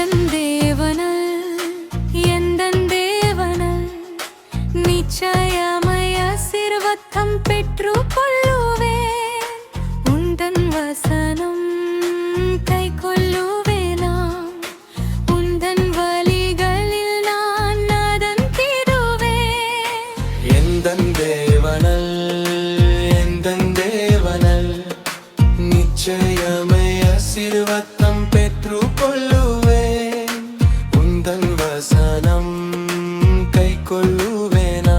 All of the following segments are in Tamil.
எந்தன் தேவனல் எந்தன் தேவனல் நிச்சயமாய் ஆசீர்வாதம் பெற்றுக்கொள்ளுவேன். உந்தன் வசனம் கைக்கொள்ளுவேனாம். உந்தன் வழிகளில் நான் நடந்திடுவேன். எந்தன் தேவனல் எந்தன் தேவனல் நிச்சயமாய் ஆசீர்வாதம் பெற்றுக்கொள்ளுவேன். உந்தன் வசனம் கைக்கொள்ளுவேனா.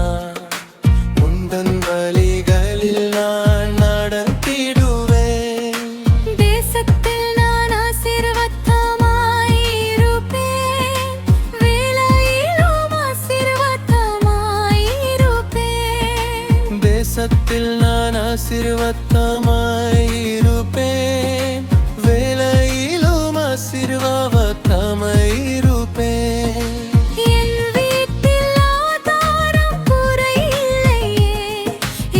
உந்தன் வழிகளில் நான் நடந்திடுவேன். தேசத்தில் நான் ஆசீர்வாதமாய் இருப்பேன். வேலையிலும் ஆசீர்வாதமாய் இருப்பேன். தேசத்தில் நான் ஆசீர்வாதமாய் இருப்பேன். வேலையிலும் ஆசீர்வாதமாய் இருப்பேன். என் வீட்டில் ஆதாரம் குறையில்லையே.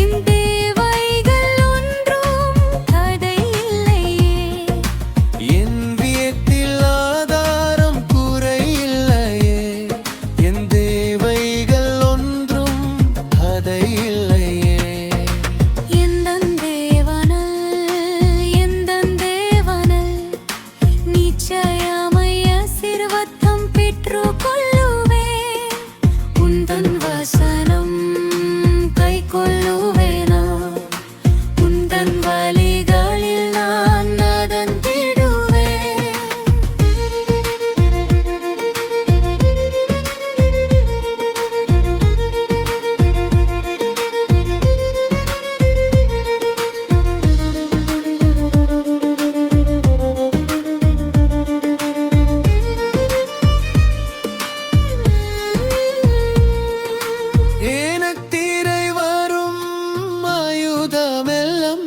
என் தேவைகள் ஒன்றும் தடையில்லையே. என் வீட்டில் ஆதாரம் குறையில்லையே. என் தேவைகள் ஒன்றும் தடையில்லையே. எந்தன் தேவனல் எந்தன் தேவனல் நிச்சயமாய் ஆசீர்வாதம் பெற்றுக்கொள்ளுவேன். உந்தன் வசனம் கைக்கொள்ளுவேனாம். உந்தன் வழிகளில் நான் நடந்திடுவேன். ஏனத்தீரை வரும் ஆயுதமெல்லாம்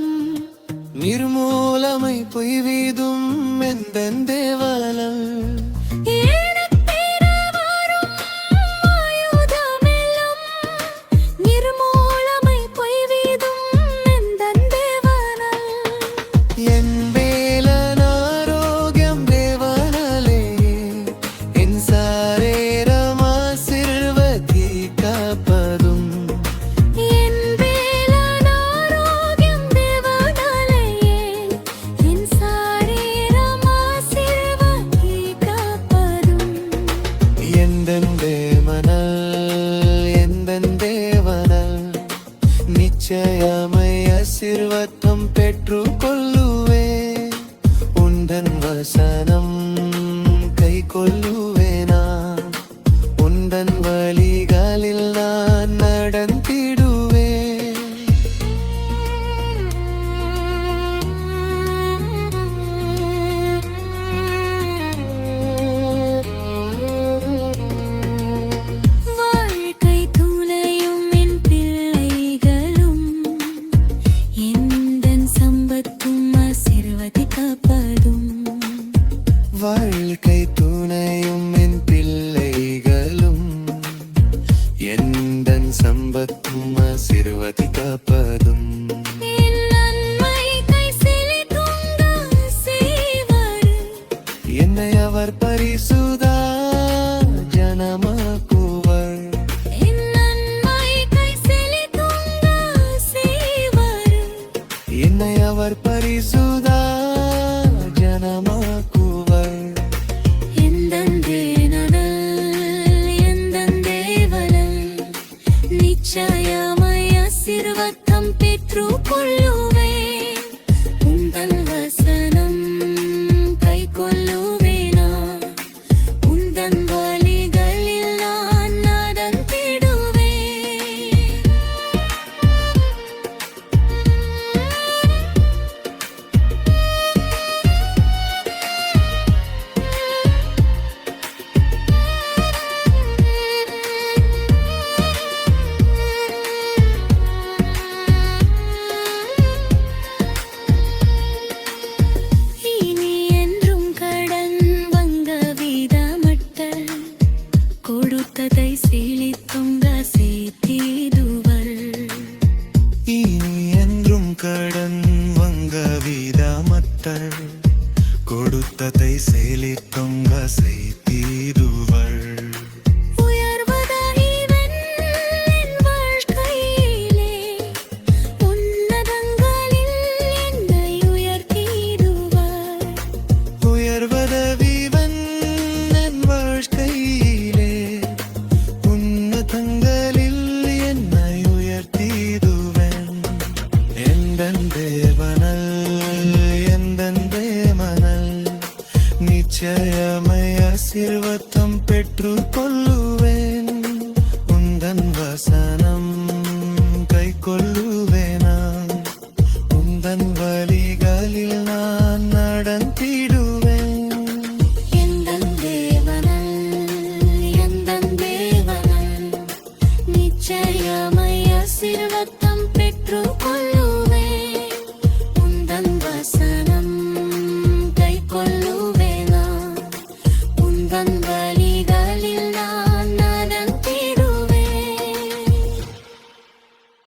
நிர்மூலமை பொய்வீதும் எந்தன் தேவனல். ஏனத்தீரை வரும் ஆயுதமெல்லாம் நிர்மூலமை பொய்வீதும் எந்தன் தேவனல். என் வேலன் ஆரோக்கியம் தேவனலே. என் சாரீரம் ஆசீர்வதிக்கப்படும். என் வேலன் ஆரோக்கியம் தேவனாலேயே. என் சாரீரம் ஆசீர்வதிக்கப்படும். எந்தன் தேவனல் எந்தன் தேவனல் நிச்சயமாய் ஆசீர்வாதம் பெற்றுக்கொள்ளுவேன். உந்தன் வசனம் கைக்கொள்ளுவேனா. உந்தன் வழிகளில் நான் நடந்திடுவேன். வாழ்க்கை துணையும் என் பிள்ளைகளும் எந்தன் சம்பத்தும் ஆசீர்வதிக்கப்படும். வாழ்க்கை துணையும் என் பிள்ளைகளும் எந்தன் சம்பத்தும் ஆசீர்வதிக்கப்படும். என் நன்மை கை செலுத்துங்க செய்வார். என்னை அவர் பரிசுத்த ஜனமாக்குவர். என் நன்மை கை செலுத்துங்க செய்வார். என்னை அவர் பரிசுத்த ஜனமாக்குவர். எந்தன் தேவனல் எந்தன் தேவனல் நிச்சயமாய் ஆசீர்வாதம் பெற்றுக்கொள்ளுவேன். உந்தன் வசனம் கைக்கொள்ளுவேனாம். உந்தன் வழிகளில் நான் நடந்திடுவேன். சுத்தத்தை செயலி தொங்க செய்திடுவள் உயர்வதாகிவன் என் வாழ்க்கையிலே உன்னதங்களில் என்னை உயர்த்திடுவார் உயர்வதவிவன் என் வாழ்க்கையிலே உன்னதங்களில் என்னை உயர்த்திடுவேன் எந்தன் தேவனல் எந்தன் தேவனல் நிச்சயமை ஆசீர்வாதம் பெற்று கொள்ளுவேன் உந்தன் வசனம் கை கொள்ளுவேனான் உந்தன் வழிகளில் நான் நடந்திடுவேன் எந்தன் தேவனல் எந்தன் தேவனல் நிச்சயமாய் ஆசீர்வாதம் பெற்றுக் கொள்ளுவேன் உந்தன் வசனம் கைக்கொள்ளுவேன் நான் உந்தன் வழி